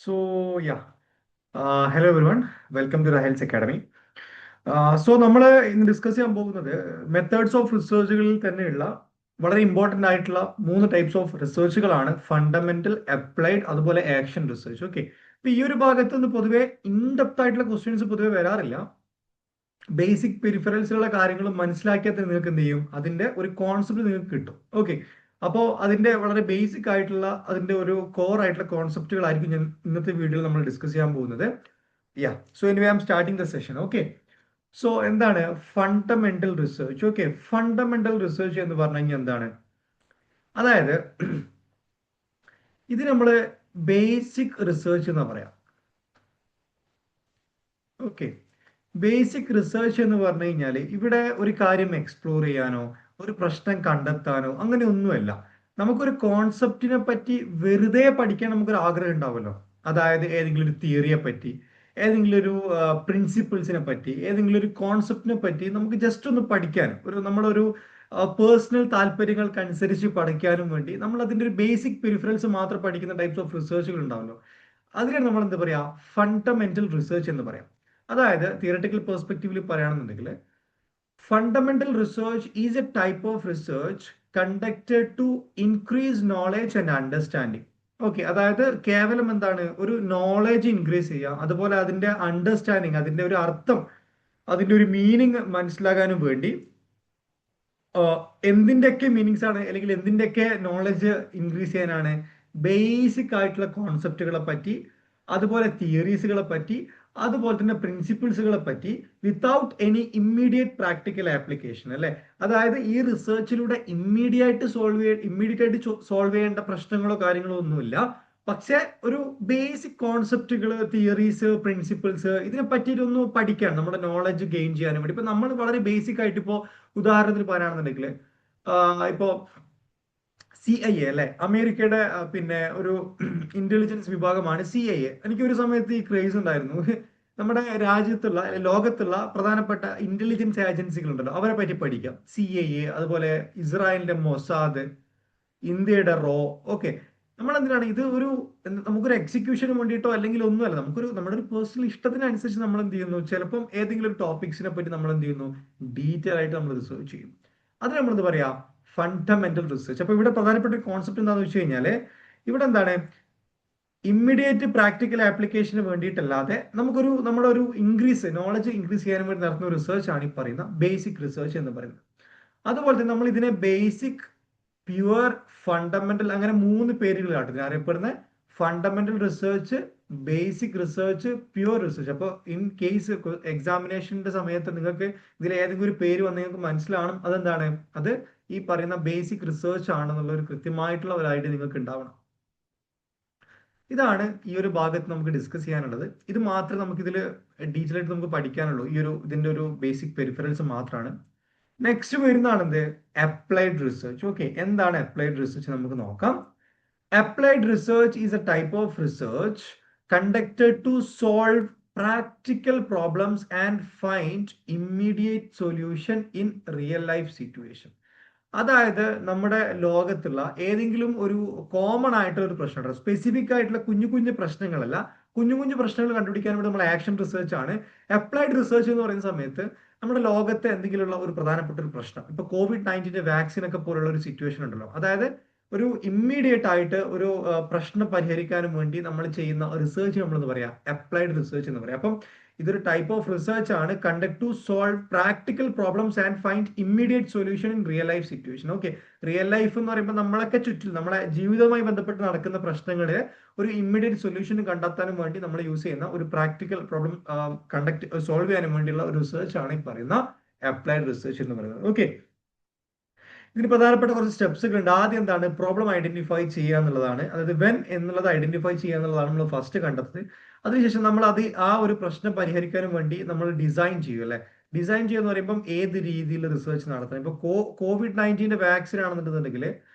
Hello everyone. Welcome to the Health Academy. നമ്മൾ ഇന്ന് discuss ചെയ്യാൻ പോകുന്നത് മെത്തേഡ്സ് ഓഫ് റിസർച്ചുകളിൽ തന്നെയുള്ള വളരെ ഇമ്പോർട്ടൻ്റ് ആയിട്ടുള്ള മൂന്ന് ടൈപ്സ് ഓഫ് റിസർച്ചുകളാണ്: ഫണ്ടമെന്റൽ, അപ്ലൈഡ്, അതുപോലെ ആക്ഷൻ റിസർച്ച്. ഓക്കെ, അപ്പൊ ഈ ഒരു ഭാഗത്ത് നിന്ന് പൊതുവെ ഇൻഡെപ്ത് ആയിട്ടുള്ള ക്വസ്റ്റ്യൻസ് പൊതുവെ വരാറില്ല. ബേസിക് പെരിഫറൽസിലുള്ള കാര്യങ്ങൾ മനസ്സിലാക്കിയാൽ തന്നെ നിങ്ങൾക്ക് എന്ത് ചെയ്യും, അതിന്റെ ഒരു കോൺസെപ്റ്റ് നിങ്ങൾക്ക് കിട്ടും. ഓക്കെ, അപ്പോൾ അതിന്റെ വളരെ ബേസിക് ആയിട്ടുള്ള അതിന്റെ ഒരു കോർ ആയിട്ടുള്ള കോൺസെപ്റ്റുകളായിരിക്കും ഞാൻ ഇന്നത്തെ വീഡിയോയിൽ നമ്മൾ ഡിസ്കസ് ചെയ്യാൻ പോകുന്നത്. So anyway I am starting the session. Okay, so എന്താണ് fundamental research? Okay, fundamental research എന്ന് പറഞ്ഞു കഴിഞ്ഞാൽ എന്താണ്? അതായത് ഇത് നമ്മൾ ബേസിക് റിസർച്ച് എന്ന് പറയാം. ഓക്കെ, ബേസിക് റിസർച്ച് എന്ന് പറഞ്ഞു കഴിഞ്ഞാൽ ഇവിടെ ഒരു കാര്യം എക്സ്പ്ലോർ ചെയ്യാനോ ഒരു പ്രശ്നം കണ്ടെത്താനോ അങ്ങനെ ഒന്നുമല്ല. നമുക്കൊരു കോൺസെപ്റ്റിനെ പറ്റി വെറുതെ പഠിക്കാൻ നമുക്കൊരു ആഗ്രഹം ഉണ്ടാവുമല്ലോ. അതായത് ഏതെങ്കിലും ഒരു തിയറിയെ പറ്റി, ഏതെങ്കിലും ഒരു പ്രിൻസിപ്പിൾസിനെ പറ്റി, ഏതെങ്കിലും ഒരു കോൺസെപ്റ്റിനെ പറ്റി നമുക്ക് ജസ്റ്റ് ഒന്ന് പഠിക്കാൻ, നമ്മളൊരു പേഴ്സണൽ താല്പര്യങ്ങൾക്കനുസരിച്ച് പഠിക്കാനും വേണ്ടി നമ്മൾ അതിന്റെ ഒരു ബേസിക് പെരിഫറൽസ് മാത്രം പഠിക്കുന്ന ടൈപ്സ് ഓഫ് റിസർച്ചുകൾ ഉണ്ടാവുമല്ലോ. അതിനാണ് നമ്മൾ എന്താ പറയാ, ഫണ്ടമെന്റൽ റിസർച്ച് എന്ന് പറയാം. അതായത് തിയറട്ടിക്കൽ പെർസ്പെക്റ്റീവിൽ പറയുകയാണെന്നുണ്ടെങ്കിൽ fundamental research is a type of research conducted to increase knowledge and understanding. Okay, അതായത് കേവലം എന്താണ്, ഒരു നോളേജ് ഇൻക്രീസ് ചെയ്യുക, അതുപോലെ അതിന്റെ അണ്ടർസ്റ്റാൻഡിങ്, അതിന്റെ ഒരു അർത്ഥം, അതിന്റെ ഒരു മീനിങ് മനസ്സിലാകാനും വേണ്ടി എന്തിൻ്റെയൊക്കെ മീനിങ്സ് ആണ് അല്ലെങ്കിൽ എന്തിൻ്റെയൊക്കെ നോളജ് ഇൻക്രീസ് ചെയ്യാനാണ്, ബേസിക് ആയിട്ടുള്ള കോൺസെപ്റ്റുകളെ പറ്റി, അതുപോലെ തിയറീസുകളെ പറ്റി, അതുപോലെ തന്നെ പ്രിൻസിപ്പിൾസുകളെ പറ്റി without any immediate practical application. അല്ലെ, അതായത് ഈ റിസർച്ചിലൂടെ ഇമ്മീഡിയറ്റ് ആയിട്ട് സോൾവ് ചെയ്യേണ്ട പ്രശ്നങ്ങളോ കാര്യങ്ങളോ ഒന്നുമില്ല. പക്ഷെ ഒരു ബേസിക് കോൺസെപ്റ്റുകൾ, തിയറീസ്, പ്രിൻസിപ്പിൾസ് ഇതിനെ പറ്റിയിട്ടൊന്ന് പഠിക്കാൻ, നമ്മുടെ നോളജ് ഗെയിൻ ചെയ്യാനും വേണ്ടി. ഇപ്പൊ നമ്മൾ വളരെ ബേസിക് ആയിട്ട് ഇപ്പോ ഉദാഹരണത്തിന് പറയുകയാണെന്നുണ്ടെങ്കിൽ ഇപ്പോ CIA അല്ലെ, അമേരിക്കയുടെ പിന്നെ ഒരു ഇന്റലിജൻസ് വിഭാഗമാണ് CIA. എനിക്ക് ഒരു സമയത്ത് ഈ ക്രേസ് ഉണ്ടായിരുന്നു. നമ്മുടെ രാജ്യത്തുള്ള ലോകത്തുള്ള പ്രധാനപ്പെട്ട ഇന്റലിജൻസ് ഏജൻസികൾ ഉണ്ടല്ലോ, അവരെ പറ്റി പഠിക്കാം. CIA, അതുപോലെ ഇസ്രായേലിന്റെ മൊസാദ്, ഇന്ത്യയുടെ റോ. ഓക്കെ, നമ്മൾ എന്തിനാണ് ഇത് നമുക്കൊരു എക്സിക്യൂഷന് വേണ്ടിയിട്ടോ അല്ലെങ്കിൽ ഒന്നുമല്ല, നമ്മുടെ ഒരു പേഴ്സണൽ ഇഷ്ടത്തിനനുസരിച്ച് നമ്മൾ എന്ത് ചെയ്യുന്നു, ചിലപ്പം ഏതെങ്കിലും ഒരു ടോപ്പിക്സിനെ പറ്റി നമ്മൾ എന്ത് ചെയ്യുന്നു, ഡീറ്റെയിൽ ആയിട്ട് നമ്മൾ റിസർച്ച് ചെയ്യും. അത് നമ്മൾ എന്താ പറയാ, ഫണ്ടമെന്റൽ റിസർച്ച്. അപ്പൊ ഇവിടെ പ്രധാനപ്പെട്ട ഒരു കോൺസെപ്റ്റ് എന്താണെന്ന് വെച്ച് കഴിഞ്ഞാല്, ഇവിടെ എന്താണ്, ഇമ്മീഡിയറ്റ് പ്രാക്ടിക്കൽ ആപ്ലിക്കേഷന് വേണ്ടിയിട്ടല്ലാതെ നമ്മുടെ ഒരു നോളജ് ഇൻക്രീസ് ചെയ്യാൻ വേണ്ടി നടത്തുന്ന റിസർച്ച് ആണ് ഈ പറയുന്ന ബേസിക് റിസർച്ച് എന്ന് പറയുന്നത്. അതുപോലെ തന്നെ നമ്മൾ ഇതിനെ ബേസിക്, പ്യുവർ, ഫണ്ടമെന്റൽ, അങ്ങനെ മൂന്ന് പേരുകൾ കാട്ടുന്നത് അറിയപ്പെടുന്ന fundamental research, basic research, pure research. അപ്പോൾ ഇൻ കേസ് എക്സാമിനേഷന്റെ സമയത്ത് നിങ്ങൾക്ക് ഇതിൽ ഏതെങ്കിലും ഒരു പേര് വന്ന് നിങ്ങൾക്ക് മനസ്സിലാവണം, അതെന്താണ്, അത് ഈ പറയുന്ന ബേസിക് റിസർച്ച് ആണെന്നുള്ള ഒരു കൃത്യമായിട്ടുള്ള ഒരു ഐഡിയ നിങ്ങൾക്ക് ഉണ്ടാവണം. ഇതാണ് ഈ ഒരു ഭാഗത്ത് നമുക്ക് ഡിസ്കസ് ചെയ്യാനുള്ളത്. ഇത് മാത്രമേ നമുക്ക് ഇതിൽ ഡീറ്റെയിൽ ആയിട്ട് നമുക്ക് പഠിക്കാനുള്ളൂ. ഇതിന്റെ ഒരു ബേസിക് പെരിഫറൽസ് മാത്രമാണ്. നെക്സ്റ്റ് വരുന്നതാണ് എന്ത്, അപ്ലൈഡ് റിസർച്ച്. ഓക്കെ, എന്താണ് അപ്ലൈഡ് റിസർച്ച് നമുക്ക് നോക്കാം. Applied research is a type of research conducted to solve practical problems and find immediate solution in real life situation. അതായത് നമ്മുടെ ലോകത്തുള്ള ഏതെങ്കിലും ഒരു കോമൺ ആയിട്ടുള്ള ഒരു പ്രശ്നം, സ്പെസിഫിക് ആയിട്ടുള്ള കുഞ്ഞു കുഞ്ഞു പ്രശ്നങ്ങളല്ല, കുഞ്ഞു കുഞ്ഞു പ്രശ്നങ്ങൾ കണ്ടുപിടിക്കാൻ വേണ്ടി നമ്മൾ ആക്ഷൻ റിസർച്ച് ആണ്. അപ്ലൈഡ് റിസർച്ച് എന്ന് പറയുന്ന സമയത്ത് നമ്മുടെ ലോകത്തെ എന്തെങ്കിലുമുള്ള ഒരു പ്രധാനപ്പെട്ട ഒരു പ്രശ്നം, ഇപ്പൊ COVID-19 വാക്സിൻ ഒക്കെ പോലുള്ള ഒരു സിറ്റുവേഷൻ ഉണ്ടല്ലോ, അതായത് ഒരു ഇമ്മീഡിയറ്റ് ആയിട്ട് ഒരു പ്രശ്നം പരിഹരിക്കാനും വേണ്ടി നമ്മൾ ചെയ്യുന്ന റിസർച്ച് നമ്മൾ എന്ന് പറയാം അപ്ലൈഡ് റിസർച്ച് എന്ന് പറയാം. അപ്പം ഇതൊരു ടൈപ്പ് ഓഫ് റിസർച്ച് ആണ് conduct to solve practical problems and find immediate solution in real life situation. Okay, real life എന്ന് പറയുമ്പോൾ നമ്മളൊക്കെ ചുറ്റിൽ നമ്മളെ ജീവിതവുമായി ബന്ധപ്പെട്ട് നടക്കുന്ന പ്രശ്നങ്ങളെ ഒരു ഇമ്മീഡിയറ്റ് സൊല്യൂഷൻ കണ്ടെത്താനും വേണ്ടി നമ്മൾ യൂസ് ചെയ്യുന്ന ഒരു പ്രാക്ടിക്കൽ പ്രോബ്ലം സോൾവ് ചെയ്യാനും വേണ്ടിയുള്ള ഒരു റിസർച്ച് ആണ് ഈ പറയുന്ന അപ്ലൈഡ് റിസർച്ച് എന്ന് പറയുന്നത്. ഓക്കെ, ഇതിന് പ്രധാനപ്പെട്ട കുറച്ച് സ്റ്റെപ്സ് ഒക്കെ ഉണ്ട്. ആദ്യം എന്താണ്, പ്രോബ്ലം ഐഡന്റിഫൈ ചെയ്യുക എന്നുള്ളതാണ്. അതായത് വെൻ എന്നുള്ളത് ഐഡന്റിഫൈ ചെയ്യുക എന്നുള്ളതാണ് നമ്മൾ ഫസ്റ്റ് കണ്ടെത്തുന്നത്. അതിനുശേഷം നമ്മൾ ആ ഒരു പ്രശ്നം പരിഹരിക്കാനും വേണ്ടി നമ്മൾ ഡിസൈൻ ചെയ്യും. അല്ലെ, ഡിസൈൻ ചെയ്യുക എന്ന് പറയുമ്പോൾ ഏത് രീതിയിൽ റിസർച്ച് നടത്തണം. ഇപ്പൊ COVID-19 വാക്സിൻ ആണെന്നുണ്ടെന്നുണ്ടെങ്കിൽ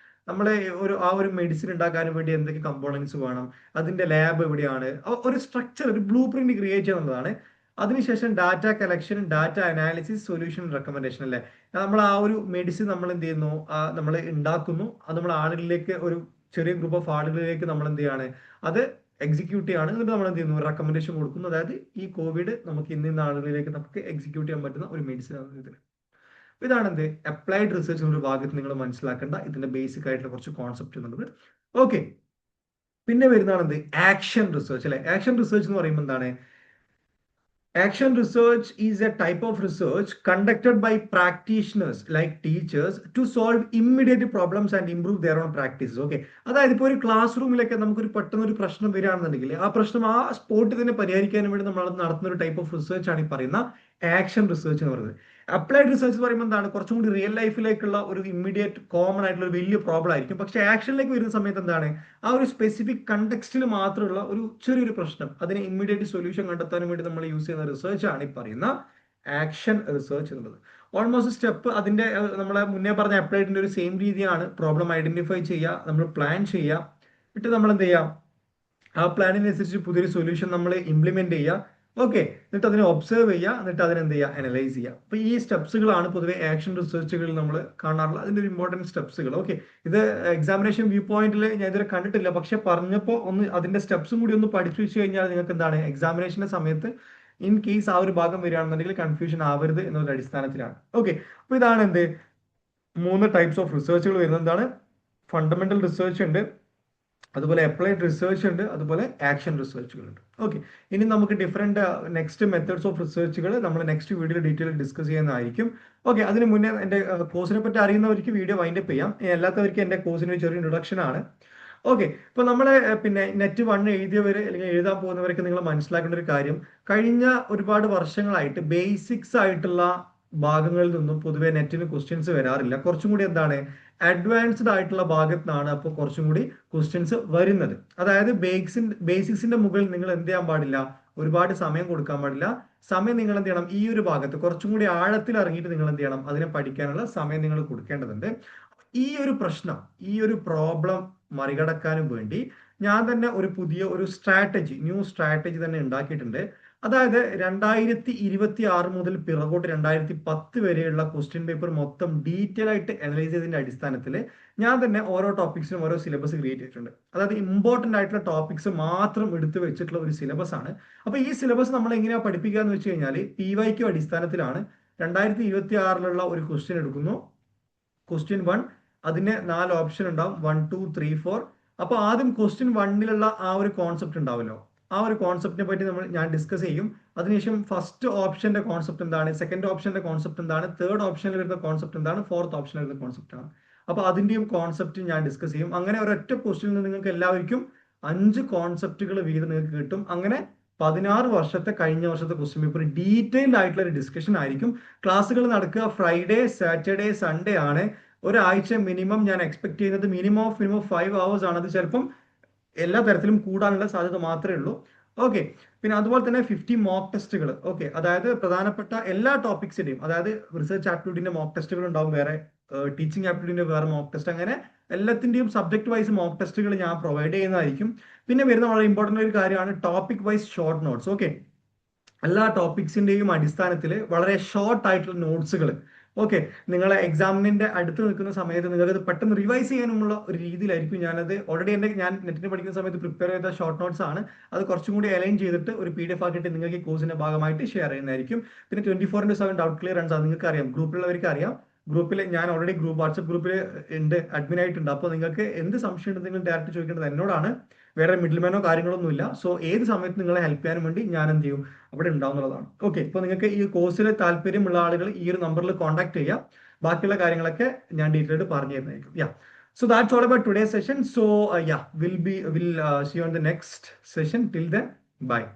നമ്മൾ ഒരു മെഡിസിൻ ഉണ്ടാക്കാനും വേണ്ടി എന്തൊക്കെ കമ്പോണൻസ് വേണം, അതിന്റെ ലാബ് എവിടെയാണ്, ഒരു സ്ട്രക്ചർ, ഒരു ബ്ലൂ പ്രിന്റ് ക്രിയേറ്റ് ചെയ്യുക എന്നുള്ളതാണ്. അതിനുശേഷം data collection, data analysis, solution recommendation. അല്ലെ, നമ്മൾ ആ ഒരു മെഡിസിൻ നമ്മൾ എന്ത് ചെയ്യുന്നു, നമ്മൾ ഉണ്ടാക്കുന്നു, അത് നമ്മൾ ആളുകളിലേക്ക്, ഒരു ചെറിയ ഗ്രൂപ്പ് ഓഫ് ആളുകളിലേക്ക് നമ്മൾ എന്ത് ചെയ്യാണ്, അത് എക്സിക്യൂട്ട് ചെയ്യാണ്. എന്നിട്ട് നമ്മൾ എന്ത് ചെയ്യുന്നു, റെക്കമെൻഡേഷൻ കൊടുക്കുന്നു. അതായത് ഈ കോവിഡ് നമുക്ക് ഇന്ന ആളുകളിലേക്ക് നമുക്ക് എക്സിക്യൂട്ട് ചെയ്യാൻ പറ്റുന്ന ഒരു മെഡിസിൻ ആണ് ഇതിന്. ഇതാണ് എന്ത് അപ്ലൈഡ് റിസർച്ച് എന്നൊരു ഭാഗത്ത് നിങ്ങൾ മനസ്സിലാക്കേണ്ട ഇതിന്റെ ബേസിക് ആയിട്ടുള്ള കുറച്ച് കോൺസെപ്റ്റ് എന്നുള്ളത്. ഓക്കെ, പിന്നെ വരുന്നതാണ് എന്ത് ആക്ഷൻ റിസർച്ച് അല്ലെ. ആക്ഷൻ റിസർച്ച് എന്ന് പറയുമ്പോൾ എന്താണ്? Action research is a type of research conducted by practitioners like teachers to solve immediate problems and improve their own practices. Okay, അതായത് ഇപ്പോൾ ഒരു ക്ലാസ് റൂമിലൊക്കെ നമുക്കൊരു പെട്ടെന്ന് ഒരു പ്രശ്നം വരികയാണെന്നുണ്ടെങ്കിൽ ആ പ്രശ്നം ആ സ്പോട്ടിൽ തന്നെ പരിഹരിക്കാനും വേണ്ടി നമ്മൾ നടത്തുന്ന ഒരു ടൈപ്പ് ഓഫ് റിസർച്ച് ആണ് ഈ പറയുന്ന ആക്ഷൻ റിസർച്ച് എന്ന് പറയുന്നത്. അപ്ലൈഡ് റിസർച്ച് എന്ന് പറയുമ്പോൾ എന്താണ്? കുറച്ചും കൂടി റിയൽ ലൈഫിലേക്കുള്ള ഒരു ഇമ്മീഡിയറ്റ് കോമൺ ആയിട്ടുള്ള ഒരു വലിയ പ്രോബ്ലം ആയിരിക്കും. പക്ഷേ ആക്ഷനിലേക്ക് വരുന്ന സമയത്ത് എന്താണ്? ആ ഒരു സ്പെസിഫിക് കണ്ടക്സ്റ്റിൽ മാത്രമുള്ള ഒരു ചെറിയൊരു പ്രശ്നം, അതിന് ഇമ്മീഡിയറ്റ് സൊല്യൂഷൻ കണ്ടെത്താനും വേണ്ടി നമ്മൾ യൂസ് ചെയ്യുന്ന റിസർച്ച് ആണ് ഈ പറയുന്ന ആക്ഷൻ റിസർച്ച് എന്നുള്ളത്. ഓൾമോസ്റ്റ് സ്റ്റെപ്പ് അതിന്റെ നമ്മളെ മുന്നേ പറഞ്ഞ അപ്ലൈഡിന്റെ ഒരു സെയിം രീതിയാണ്. പ്രോബ്ലം ഐഡന്റിഫൈ ചെയ്യുക, നമ്മൾ പ്ലാൻ ചെയ്യുക, എന്നിട്ട് നമ്മൾ എന്ത് ചെയ്യാം, ആ പ്ലാനിനനുസരിച്ച് പുതിയൊരു സൊല്യൂഷൻ നമ്മൾ ഇംപ്ലിമെന്റ് ചെയ്യുക. ഓക്കെ, എന്നിട്ട് അതിനെ ഒബ്സർവ് ചെയ്യുക, എന്നിട്ട് അതിനെന്ത് ചെയ്യുക, അനലൈസ് ചെയ്യുക. അപ്പൊ ഈ സ്റ്റെപ്സുകളാണ് പൊതുവെ ആക്ഷൻ റിസർച്ചുകളിൽ നമ്മൾ കാണാറുള്ള അതിന്റെ ഒരു ഇമ്പോർട്ടൻറ്റ് സ്റ്റെപ്സുകൾ. ഓക്കെ, ഇത് എക്സാമിനേഷൻ വ്യൂ പോയിന്റിൽ ഞാൻ ഇതുവരെ കണ്ടിട്ടില്ല, പക്ഷെ പറഞ്ഞപ്പോൾ ഒന്ന് അതിന്റെ സ്റ്റെപ്സും കൂടി ഒന്ന് പഠിച്ചു വെച്ച് കഴിഞ്ഞാൽ നിങ്ങൾക്ക് എന്താണ് എക്സാമിനേഷന്റെ സമയത്ത് ഇൻ കേസ് ആ ഒരു ഭാഗം വരികയാണെന്നുണ്ടെങ്കിൽ കൺഫ്യൂഷൻ ആവരുത് എന്നൊരു അടിസ്ഥാനത്തിലാണ്. ഓക്കെ, അപ്പൊ ഇതാണ് എന്ത് 3 ടൈപ്സ് ഓഫ് റിസർച്ചുകൾ വരുന്നത്. എന്താണ്? ഫണ്ടമെന്റൽ റിസർച്ച് ഉണ്ട്, അതുപോലെ അപ്ലൈഡ് റിസർച്ച് ഉണ്ട്, അതുപോലെ ആക്ഷൻ റിസർച്ചുകൾ ഉണ്ട്. ഓക്കെ, ഇനി നമുക്ക് ഡിഫറെന്റ് നെക്സ്റ്റ് മെത്തേഡ്സ് ഓഫ് റിസർച്ചുകൾ നമ്മൾ നെക്സ്റ്റ് വീഡിയോയിൽ ഡീറ്റെയിൽ ഡിസ്കസ് ചെയ്യുന്നതായിരിക്കും. ഓക്കെ, അതിന് മുന്നേ എൻ്റെ കോഴ്സിനെ പറ്റി അറിയുന്നവർക്ക് വീഡിയോ വൈൻഡപ്പ് ചെയ്യാം, അല്ലാത്തവർക്ക് എൻ്റെ കോഴ്സിന് ഒരു ചെറിയ ഇൻട്രൊഡക്ഷൻ ആണ്. ഓക്കെ, ഇപ്പൊ നമ്മളെ പിന്നെ നെറ്റ് 1 എഴുതിയവർ അല്ലെങ്കിൽ എഴുതാൻ പോകുന്നവരൊക്കെ നിങ്ങൾ മനസ്സിലാക്കേണ്ട ഒരു കാര്യം, കഴിഞ്ഞ ഒരുപാട് വർഷങ്ങളായിട്ട് ബേസിക്സ് ആയിട്ടുള്ള ഭാഗങ്ങളിൽ നിന്നും പൊതുവെ നെറ്റിന് ക്വസ്റ്റ്യൻസ് വരാറില്ല. കുറച്ചും കൂടി എന്താണ് അഡ്വാൻസ്ഡ് ആയിട്ടുള്ള ഭാഗത്ത് നിന്നാണ് അപ്പോൾ കുറച്ചും കൂടി ക്വസ്റ്റ്യൻസ് വരുന്നത്. അതായത് ബേസിക്സിന്റെ മുകളിൽ നിങ്ങൾ എന്ത് ചെയ്യാൻ പാടില്ല, ഒരുപാട് സമയം കൊടുക്കാൻ പാടില്ല. സമയം നിങ്ങൾ എന്ത് ചെയ്യണം, ഈ ഒരു ഭാഗത്ത് കുറച്ചും കൂടി ആഴത്തിൽ ഇറങ്ങിയിട്ട് നിങ്ങൾ എന്ത് ചെയ്യണം, അതിനെ പഠിക്കാനുള്ള സമയം നിങ്ങൾ കൊടുക്കേണ്ടതുണ്ട്. ഈ ഒരു പ്രശ്നം, ഈ ഒരു പ്രോബ്ലം മറികടക്കാനും വേണ്ടി ഞാൻ തന്നെ ഒരു പുതിയ ഒരു ന്യൂ സ്ട്രാറ്റജി തന്നെ ഉണ്ടാക്കിയിട്ടുണ്ട്. അതായത് 2026 മുതൽ പിറകോട്ട് 2010 വരെയുള്ള ക്വസ്റ്റ്യൻ പേപ്പർ മൊത്തം ഡീറ്റെയിൽ ആയിട്ട് അനലൈസ് ചെയ്തതിന്റെ അടിസ്ഥാനത്തിൽ ഞാൻ തന്നെ ഓരോ ടോപ്പിക്സിനും ഓരോ സിലബസ് ക്രിയേറ്റ് ചെയ്തിട്ടുണ്ട്. അതായത് ഇമ്പോർട്ടന്റ് ആയിട്ടുള്ള ടോപ്പിക്സ് മാത്രം എടുത്തു വെച്ചിട്ടുള്ള ഒരു സിലബസ് ആണ്. അപ്പൊ ഈ സിലബസ് നമ്മൾ എങ്ങനെയാ പഠിപ്പിക്കുക എന്ന് വെച്ച് കഴിഞ്ഞാൽ PYQ അടിസ്ഥാനത്തിലാണ്. 2026 ഒരു ക്വസ്റ്റ്യൻ എടുക്കുന്നു, ക്വസ്റ്റ്യൻ 1, അതിന് 4 ഓപ്ഷൻ ഉണ്ടാവും, 1 2 3 4. അപ്പൊ ആദ്യം ക്വസ്റ്റ്യൻ 1 ആ ഒരു കോൺസെപ്റ്റ് ഉണ്ടാവല്ലോ, ആ ഒരു കോൺസെപ്റ്റിനെ പറ്റി ഞാൻ ഡിസ്കസ് ചെയ്യും. അതിനുശേഷം ഫസ്റ്റ് ഓപ്ഷന്റെ കോൺസെപ്റ്റ് എന്താണ്, സെക്കൻഡ് ഓപ്ഷന്റെ കോൺസെപ്റ്റ് എന്താണ്, തേർഡ് ഓപ്ഷനിൽ വരുന്ന കോൺസെപ്റ്റ് എന്താണ്, ഫോർത്ത് ഓപ്ഷനിൽ വരുന്ന കോൺസെപ്റ്റ് ആണ്. അപ്പൊ അതിന്റെയും കോൺസെപ്റ്റ് ഞാൻ ഡിസ്കസ് ചെയ്യും. അങ്ങനെ ഒരൊറ്റ ക്വസ്റ്റ്യനിൽ നിന്ന് നിങ്ങൾക്ക് എല്ലാവർക്കും 5 കോൺസെപ്റ്റുകൾ വീതം നിങ്ങൾക്ക് കിട്ടും. അങ്ങനെ 16 വർഷത്തെ കഴിഞ്ഞ വർഷത്തെ ക്വസ്റ്റ്യൻ പേപ്പർ ഡീറ്റെയിൽഡ് ആയിട്ടുള്ള ഒരു ഡിസ്കഷൻ ആയിരിക്കും. ക്ലാസ്സുകൾ നടക്കുക ഫ്രൈഡേ, സാറ്റർഡേ, സൺഡേ ആണ്. ഒരാഴ്ച മിനിമം ഞാൻ എക്സ്പെക്ട് ചെയ്യുന്നത് മിനിമം 5 hours ആണ്. അത് ചിലപ്പം എല്ലാ തരത്തിലും കൂടാനുള്ള സാധ്യത മാത്രമേ ഉള്ളൂ. ഓക്കെ, പിന്നെ അതുപോലെ തന്നെ 50 മോക്ക് ടെസ്റ്റുകൾ. ഓക്കെ, അതായത് പ്രധാനപ്പെട്ട എല്ലാ ടോപ്പിക്സിന്റെയും, അതായത് റിസർച്ച് ആപ്റ്റിറ്റ്യൂഡിന്റെ മോക്ക് ടെസ്റ്റുകൾ ഉണ്ടാവും, വേറെ ടീച്ചിങ് ആപ്റ്റിറ്റ്യൂഡിന്റെ വേറെ മോക്ക് ടെസ്റ്റ്, അങ്ങനെ എല്ലാത്തിന്റെയും സബ്ജക്ട് വൈസ് മോക്ക് ടെസ്റ്റുകൾ ഞാൻ പ്രൊവൈഡ് ചെയ്യുന്നതായിരിക്കും. പിന്നെ വരുന്ന വളരെ ഇമ്പോർട്ടന്റ് ഒരു കാര്യമാണ് topic wise short notes. Okay, എല്ലാ ടോപ്പിക്സിന്റെയും അടിസ്ഥാനത്തിൽ വളരെ ഷോർട്ട് ആയിട്ടുള്ള നോട്ട്സുകൾ. ഓക്കെ, നിങ്ങളെ എക്സാമിനിന്റെ അടുത്ത് നിൽക്കുന്ന സമയത്ത് നിങ്ങൾക്ക് പെട്ടെന്ന് റിവൈസ് ചെയ്യാനുമുള്ള ഒരു രീതിയിലായിരിക്കും ഞാനത് ഓൾറെഡി ഞാൻ നെറ്റിന് പഠിക്കുന്ന സമയത്ത് പ്രിപ്പയർ ചെയ്ത ഷോർട്ട് നോട്ട്സ് ആണ്. അത് കുറച്ചും കൂടി അലൈൻ ചെയ്തിട്ട് ഒരു PDF ആക്കിയിട്ട് നിങ്ങൾക്ക് ഈ കോഴ്സിന്റെ ഭാഗമായിട്ട് ഷെയർ ചെയ്യുന്നതായിരിക്കും. പിന്നെ 24/7 ഡൗട്ട് ക്ലിയറൻസ് ആണ്. നിങ്ങൾക്ക് അറിയാം, ഗ്രൂപ്പിലുള്ളവർക്ക് അറിയാം. ഗ്രൂപ്പിൽ ഞാൻ ഓൾറെഡി വാട്സ്ആപ്പ് ഗ്രൂപ്പിൽ ഉണ്ട്, അഡ്മിൻ ആയിട്ടുണ്ട്. അപ്പോൾ നിങ്ങൾക്ക് എന്ത് സംശയം ഉണ്ടെങ്കിൽ നിങ്ങൾ ഡയറക്റ്റ് ചോദിക്കേണ്ടത് എന്നോടാണ്, വേറെ മിഡിൽമാനോ കാര്യങ്ങളൊന്നുമില്ല. സോ ഏത് സമയത്ത് നിങ്ങളെ ഹെൽപ്പ് ചെയ്യാൻ വേണ്ടി ഞാൻ എന്ത് ചെയ്യും, അവിടെ ഉണ്ടാവുന്നതാണ്. ഓക്കെ, ഇപ്പോൾ നിങ്ങൾക്ക് ഈ കോഴ്സിൽ താല്പര്യമുള്ള ആളുകൾ ഈ ഒരു നമ്പറിൽ കോൺടാക്ട് ചെയ്യാം. ബാക്കിയുള്ള കാര്യങ്ങളൊക്കെ ഞാൻ ഡീറ്റെയിൽഡ് പറഞ്ഞു തരുന്നതായിരിക്കും. യാ, so that's all about today's session. So yeah, we'll see you on the next session. Till then, bye.